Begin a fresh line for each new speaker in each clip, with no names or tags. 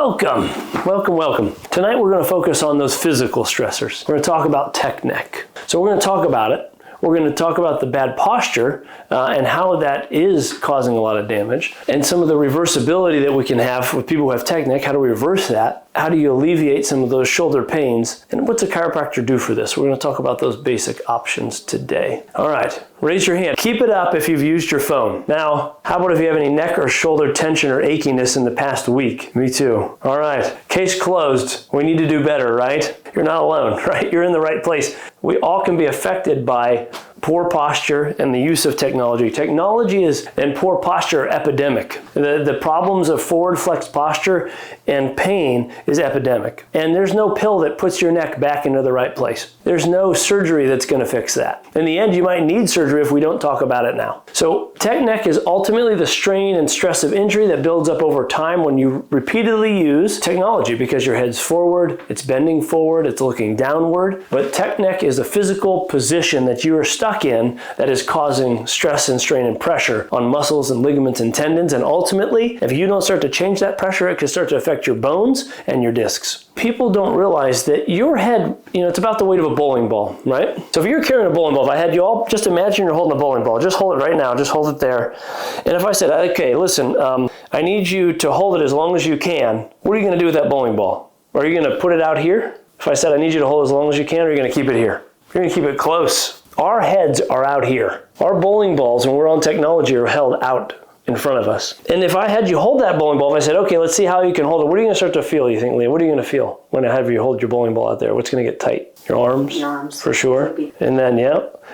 Welcome. Tonight we're going to focus on those physical stressors. We're going to talk about tech neck. So we're going to talk about it. We're going to talk about the bad posture and how that is causing a lot of damage, and some of the reversibility that we can have with people who have tech neck. How do we reverse that? How do you alleviate some of those shoulder pains? And what's a chiropractor do for this? We're going to talk about those basic options today. All right, raise your hand. Keep it up if you've used your phone. Now, how about if you have any neck or shoulder tension or achiness in the past week? Me too. All right, case closed. We need to do better, right? You're not alone, right? You're in the right place. We all can be affected by poor posture and the use of technology. Technology and poor posture are epidemic. The problems of forward flexed posture and pain is epidemic. And there's no pill that puts your neck back into the right place. There's no surgery that's going to fix that. In the end, you might need surgery if we don't talk about it now. So tech neck is ultimately the strain and stress of injury that builds up over time when you repeatedly use technology, because your head's forward, it's bending forward, it's looking downward. But tech neck is a physical position that you are stuck in that is causing stress and strain and pressure on muscles and ligaments and tendons. And ultimately, if you don't start to change that pressure, it can start to affect your bones and your discs. People don't realize that your head, it's about the weight of a bowling ball, right? So if you're carrying a bowling ball, if I had you all, just imagine you're holding a bowling ball. Just hold it right now. Just hold it there. And if I said, okay, listen, I need you to hold it as long as you can, what are you going to do with that bowling ball? Are you going to put it out here? If I said, I need you to hold it as long as you can, or are you going to keep it here? You're going to keep it close. Our heads are out here. Our bowling balls, when we're on technology, are held out in front of us. And if I had you hold that bowling ball, if I said, okay, let's see how you can hold it, what are you going to start to feel, you think, Leah? What are you going to feel when I have you hold your bowling ball out there? What's going to get tight? Your arms? Your arms. For sure. And then,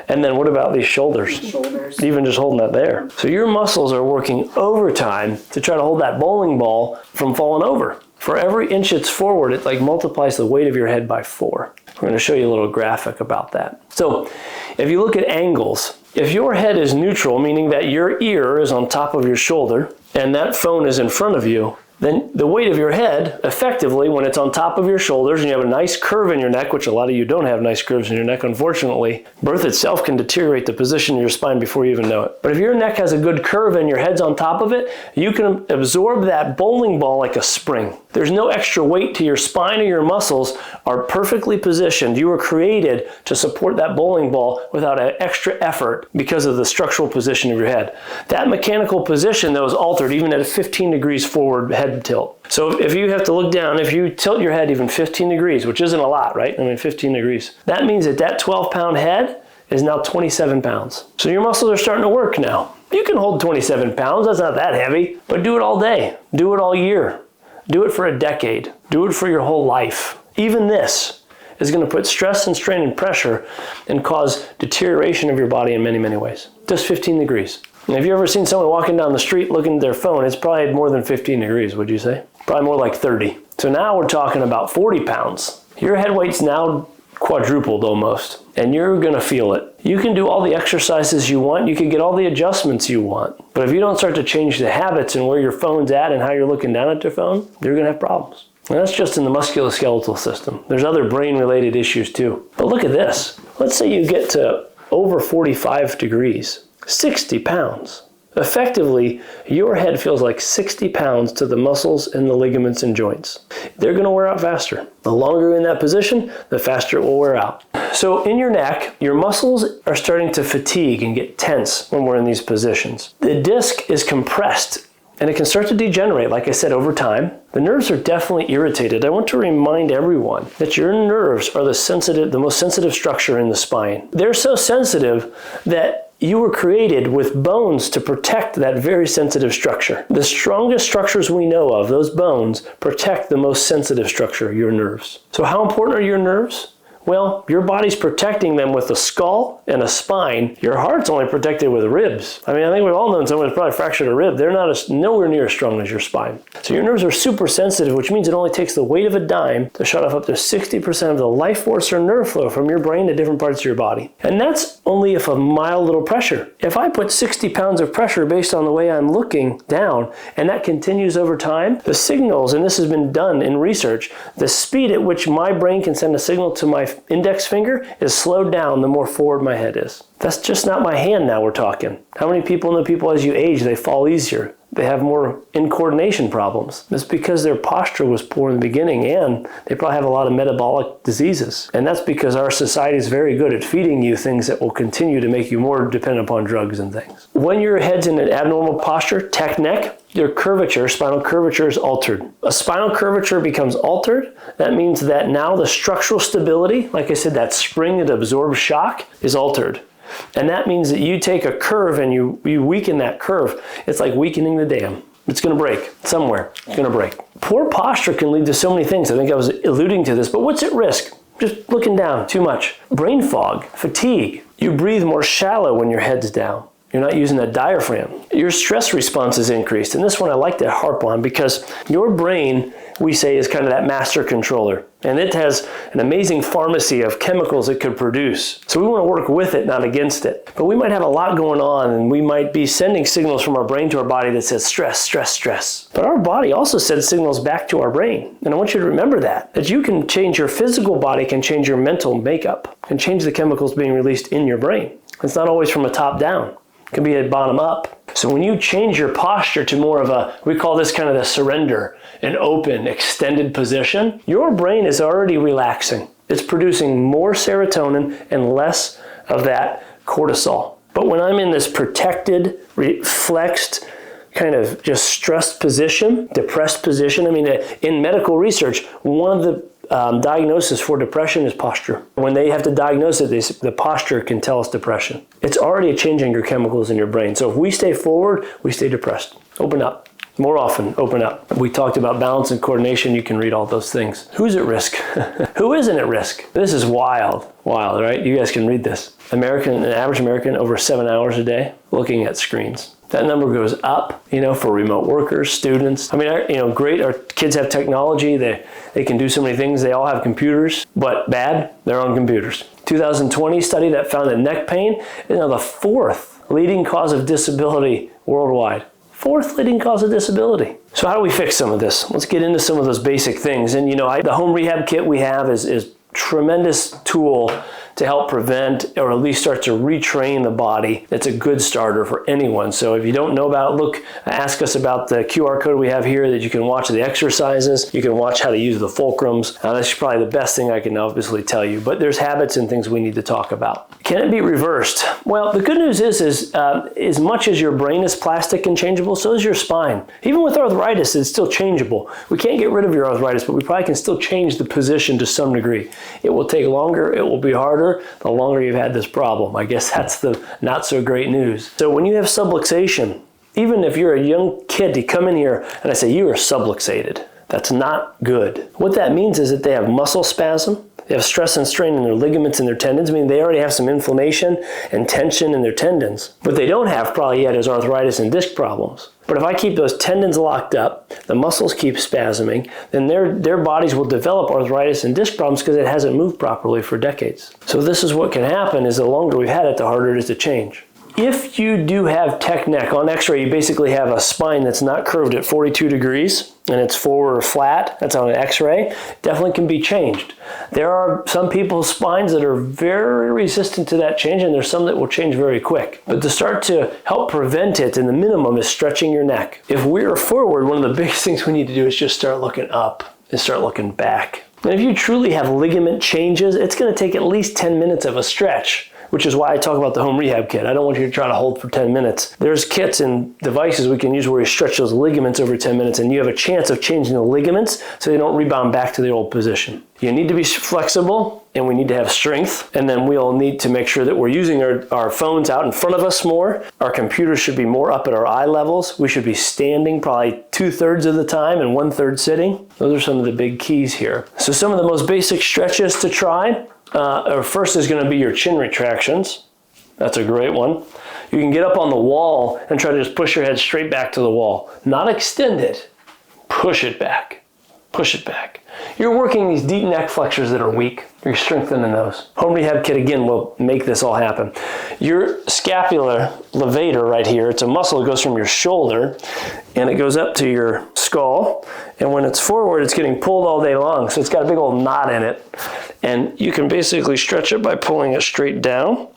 And then what about these shoulders? Shoulders. Even just holding that there. So your muscles are working overtime to try to hold that bowling ball from falling over. For every inch it's forward, it multiplies the weight of your head by 4. We're going to show you a little graphic about that. So if you look at angles, if your head is neutral, meaning that your ear is on top of your shoulder and that phone is in front of you, then the weight of your head, effectively, when it's on top of your shoulders and you have a nice curve in your neck, which a lot of you don't have nice curves in your neck, unfortunately, birth itself can deteriorate the position of your spine before you even know it. But if your neck has a good curve and your head's on top of it, you can absorb that bowling ball like a spring. There's no extra weight to your spine or your muscles are perfectly positioned. You were created to support that bowling ball without an extra effort because of the structural position of your head. That mechanical position, though, is altered even at a 15 degrees forward head tilt. So if you have to look down, if you tilt your head even 15 degrees, which isn't a lot, right? 15 degrees. That means that 12-pound head is now 27 pounds. So your muscles are starting to work now. You can hold 27 pounds. That's not that heavy, but do it all day. Do it all year. Do it for a decade. Do it for your whole life. Even this is going to put stress and strain and pressure and cause deterioration of your body in many, many ways. Just 15 degrees. And have you ever seen someone walking down the street looking at their phone? It's probably more than 15 degrees, would you say? Probably more like 30. So now we're talking about 40 pounds. Your head weight's now quadrupled almost, and you're gonna feel it. You can do all the exercises you want, you can get all the adjustments you want, but if you don't start to change the habits and where your phone's at and how you're looking down at your phone, you're gonna have problems. And that's just in the musculoskeletal system. There's other brain-related issues too. But look at this. Let's say you get to over 45 degrees, 60 pounds. Effectively, your head feels like 60 pounds to the muscles and the ligaments and joints. They're going to wear out faster. The longer you're in that position, the faster it will wear out. So in your neck, your muscles are starting to fatigue and get tense when we're in these positions. The disc is compressed and it can start to degenerate, like I said, over time. The nerves are definitely irritated. I want to remind everyone that your nerves are the most sensitive structure in the spine. They're so sensitive that you were created with bones to protect that very sensitive structure. The strongest structures we know of, those bones, protect the most sensitive structure, your nerves. So how important are your nerves? Well, your body's protecting them with a skull and a spine. Your heart's only protected with ribs. I think we've all known someone who's probably fractured a rib. They're nowhere near as strong as your spine. So your nerves are super sensitive, which means it only takes the weight of a dime to shut off up to 60% of the life force or nerve flow from your brain to different parts of your body. And that's only if a mild little pressure. If I put 60 pounds of pressure based on the way I'm looking down, and that continues over time, the signals, and this has been done in research, the speed at which my brain can send a signal to my index finger is slowed down the more forward my head is. That's just not my hand now we're talking. How many people know people as you age, they fall easier? they have more incoordination problems. It's because their posture was poor in the beginning, and they probably have a lot of metabolic diseases. And that's because our society is very good at feeding you things that will continue to make you more dependent upon drugs and things. When your head's in an abnormal posture, tech neck, your curvature, spinal curvature is altered. A spinal curvature becomes altered. That means that now the structural stability, like I said, that spring that absorbs shock, is altered. And that means that you take a curve and you weaken that curve. It's like weakening the dam. It's going to break somewhere. It's going to break. Poor posture can lead to so many things. I think I was alluding to this, but what's at risk? Just looking down too much. Brain fog, fatigue. You breathe more shallow when your head's down. You're not using that diaphragm. Your stress response is increased. And this one I like to harp on because your brain, we say, is kind of that master controller. And it has an amazing pharmacy of chemicals it could produce. So we want to work with it, not against it. But we might have a lot going on, and we might be sending signals from our brain to our body that says stress, stress, stress. But our body also sends signals back to our brain. And I want you to remember that you can change your physical body, can change your mental makeup, can change the chemicals being released in your brain. It's not always from a top down. It can be a bottom up. So when you change your posture to more of a, we call this kind of the surrender, an open, extended position, your brain is already relaxing. It's producing more serotonin and less of that cortisol. But when I'm in this protected, flexed, kind of just stressed position, depressed position, I mean, in medical research, one of the diagnosis for depression is posture. When they have to diagnose it, the posture can tell us depression. It's already changing your chemicals in your brain. So if we stay forward, we stay depressed. Open up. More often, open up. We talked about balance and coordination. You can read all those things. Who's at risk? Who isn't at risk? This is wild, right? You guys can read this. An average American over 7 hours a day looking at screens. That number goes up, for remote workers, students. I mean, great. Our kids have technology. They can do so many things. They all have computers, but bad, they're on computers. 2020 study that found that neck pain is now the 4th leading cause of disability worldwide. 4th leading cause of disability. So how do we fix some of this? Let's get into some of those basic things. And the home rehab kit we have is tremendous tool to help prevent or at least start to retrain the body. It's a good starter for anyone. So if you don't know about it, ask us about the QR code we have here that you can watch the exercises. You can watch how to use the fulcrums. That's probably the best thing I can obviously tell you, but there's habits and things we need to talk about. Can it be reversed? Well, the good news is as much as your brain is plastic and changeable, so is your spine. Even with arthritis, it's still changeable. We can't get rid of your arthritis, but we probably can still change the position to some degree. It will take longer, it will be harder, the longer you've had this problem. I guess that's the not so great news. So when you have subluxation, even if you're a young kid, you come in here and I say, you are subluxated. That's not good. What that means is that they have muscle spasm, they have stress and strain in their ligaments and their tendons. I mean, they already have some inflammation and tension in their tendons. What they don't have probably yet is arthritis and disc problems. But if I keep those tendons locked up, the muscles keep spasming, then their bodies will develop arthritis and disc problems because it hasn't moved properly for decades. So this is what can happen is the longer we've had it, the harder it is to change. If you do have tech neck, on x-ray you basically have a spine that's not curved at 42 degrees and it's forward or flat, that's on an x-ray, definitely can be changed. There are some people's spines that are very resistant to that change and there's some that will change very quick. But to start to help prevent it, and the minimum is stretching your neck. If we're forward, one of the biggest things we need to do is just start looking up and start looking back. And if you truly have ligament changes, it's going to take at least 10 minutes of a stretch, which is why I talk about the home rehab kit. I don't want you to try to hold for 10 minutes. There's kits and devices we can use where you stretch those ligaments over 10 minutes and you have a chance of changing the ligaments so they don't rebound back to the old position. You need to be flexible and we need to have strength, and then we'll need to make sure that we're using our phones out in front of us more. Our computers should be more up at our eye levels. We should be standing probably 2/3 of the time and 1/3 sitting. Those are some of the big keys here. So some of the most basic stretches to try. First is going to be your chin retractions. That's a great one. You can get up on the wall and try to just push your head straight back to the wall. Not extend it. Push it back. Push it back. You're working these deep neck flexors that are weak. You're strengthening those. Home rehab kit again will make this all happen. Your scapular levator right here, it's a muscle that goes from your shoulder and it goes up to your skull. And when it's forward, it's getting pulled all day long. So it's got a big old knot in it. And you can basically stretch it by pulling it straight down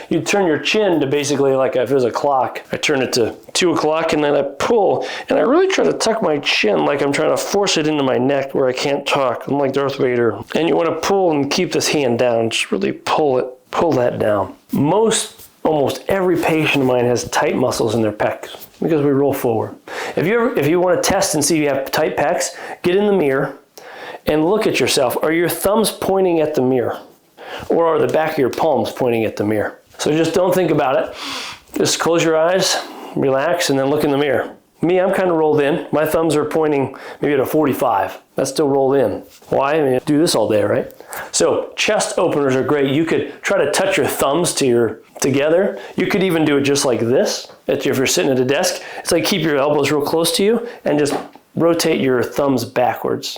You turn your chin to basically like if it was a clock. I turn it to 2 o'clock and then I pull, and I really try to tuck my chin like I'm trying to force it into my neck where I can't talk. I'm like Darth Vader. And you want to pull and keep this hand down. Just really pull that down. Almost every patient of mine has tight muscles in their pecs because we roll forward. If you want to test and see if you have tight pecs, get in the mirror and look at yourself. Are your thumbs pointing at the mirror? Or are the back of your palms pointing at the mirror? So just don't think about it. Just close your eyes, relax, and then look in the mirror. Me, I'm kind of rolled in. My thumbs are pointing maybe at a 45. That's still rolled in. Why? I mean, do this all day, right? So chest openers are great. You could try to touch your thumbs together. You could even do it just like this. If you're sitting at a desk, it's like keep your elbows real close to you and just rotate your thumbs backwards.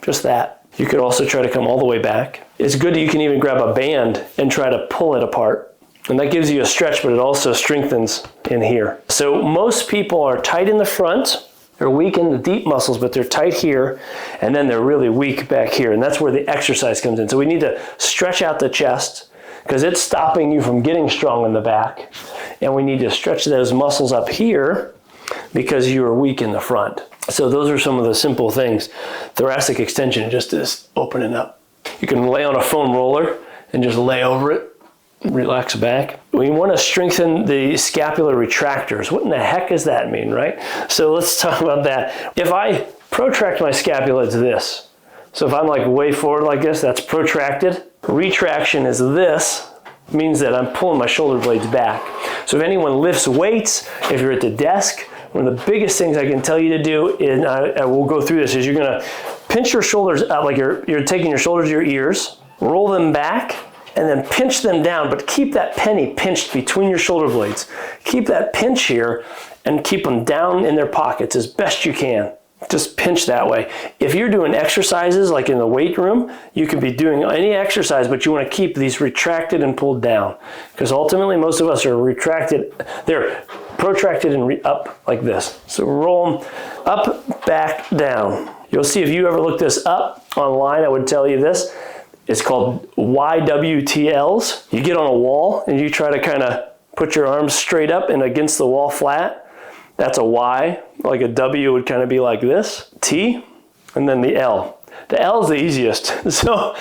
Just that. You could also try to come all the way back. It's good that you can even grab a band and try to pull it apart. And that gives you a stretch, but it also strengthens in here. So most people are tight in the front. They're weak in the deep muscles, but they're tight here, and then they're really weak back here. And that's where the exercise comes in. So we need to stretch out the chest because it's stopping you from getting strong in the back. And we need to stretch those muscles up here because you are weak in the front. So those are some of the simple things. Thoracic extension just is opening up. You can lay on a foam roller and just lay over it. Relax back. We want to strengthen the scapular retractors. What in the heck does that mean, right? So let's talk about that. If I protract my scapula to this, so if I'm like way forward like this, that's protracted. Retraction is this, means that I'm pulling my shoulder blades back. So if anyone lifts weights, if you're at the desk, one of the biggest things I can tell you to do, and I will go through this, is you're going to pinch your shoulders out like you're taking your shoulders to your ears, roll them back, and then pinch them down, but keep that penny pinched between your shoulder blades. Keep that pinch here and keep them down in their pockets as best you can. Just pinch that way. If you're doing exercises like in the weight room, you could be doing any exercise, but you want to keep these retracted and pulled down. Because ultimately most of us are retracted, they're protracted and up like this. So roll them up, back, down. You'll see if you ever look this up online, I would tell you this. It's called YWTLs. You get on a wall and you try to kind of put your arms straight up and against the wall flat. That's a Y. Like a W would kind of be like this. T, and then the L. The L is the easiest. So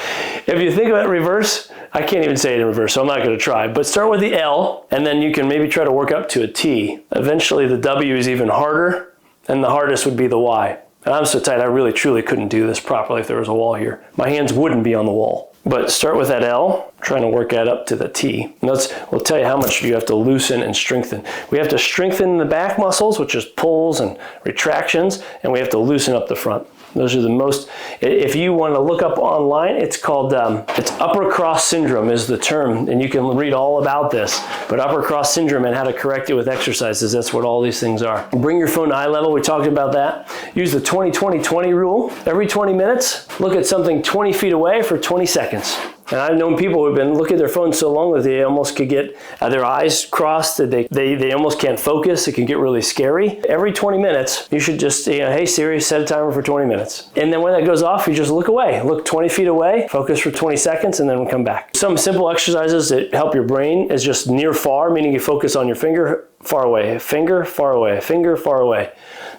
if you think about reverse, I can't even say it in reverse, so I'm not going to try. But start with the L, and then you can maybe try to work up to a T. Eventually the W is even harder, and the hardest would be the Y. And I'm so tight, I really truly couldn't do this properly if there was a wall here. My hands wouldn't be on the wall. But start with that L, trying to work that up to the T. And we'll tell you how much you have to loosen and strengthen. We have to strengthen the back muscles, which is pulls and retractions, and we have to loosen up the front. Those are the most, if you want to look up online, it's called, it's upper cross syndrome is the term, and you can read all about this. But upper cross syndrome and how to correct it with exercises, that's what all these things are. Bring your phone to eye level, we talked about that. Use the 20-20-20 rule. Every 20 minutes, look at something 20 feet away for 20 seconds. And I've known people who have been looking at their phones so long that they almost could get their eyes crossed, that they almost can't focus. It can get really scary. Every 20 minutes, you should just, hey Siri, set a timer for 20 minutes. And then when that goes off, you just look away. Look 20 feet away, focus for 20 seconds, and then we'll come back. Some simple exercises that help your brain is just near far, meaning you focus on your finger, far away, finger, far away, finger, far away.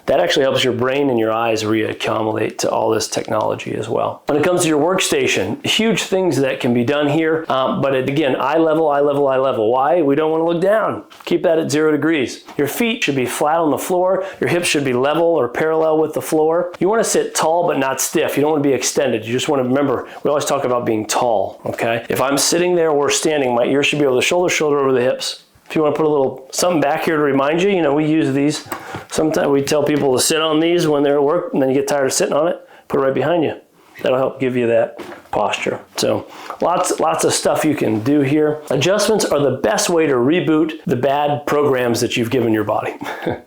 That actually helps your brain and your eyes reaccumulate to all this technology as well. When it comes to your workstation, huge things that can be done here, but again, eye level, eye level, eye level. Why? We don't want to look down. Keep that at 0 degrees. Your feet should be flat on the floor. Your hips should be level or parallel with the floor. You want to sit tall but not stiff. You don't want to be extended. You just want to remember, we always talk about being tall, okay? If I'm sitting there or standing, my ears should be able to shoulder over the hips. If you want to put a little something back here to remind you, we use these. Sometimes we tell people to sit on these when they're at work, and then you get tired of sitting on it, put it right behind you. That'll help give you that posture. So lots of stuff you can do here. Adjustments are the best way to reboot the bad programs that you've given your body.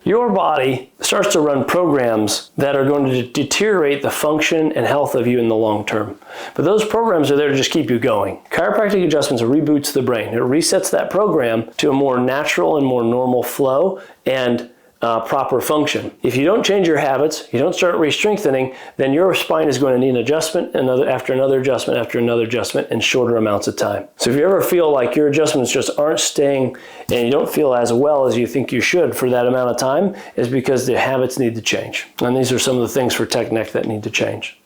Your body starts to run programs that are going to deteriorate the function and health of you in the long term. But those programs are there to just keep you going. Chiropractic adjustments reboots the brain. It resets that program to a more natural and more normal flow, and proper function. If you don't change your habits, you don't start re-strengthening, then your spine is going to need an adjustment, after another adjustment, after another adjustment in shorter amounts of time. So if you ever feel like your adjustments just aren't staying and you don't feel as well as you think you should for that amount of time, is because the habits need to change. And these are some of the things for tech neck that need to change.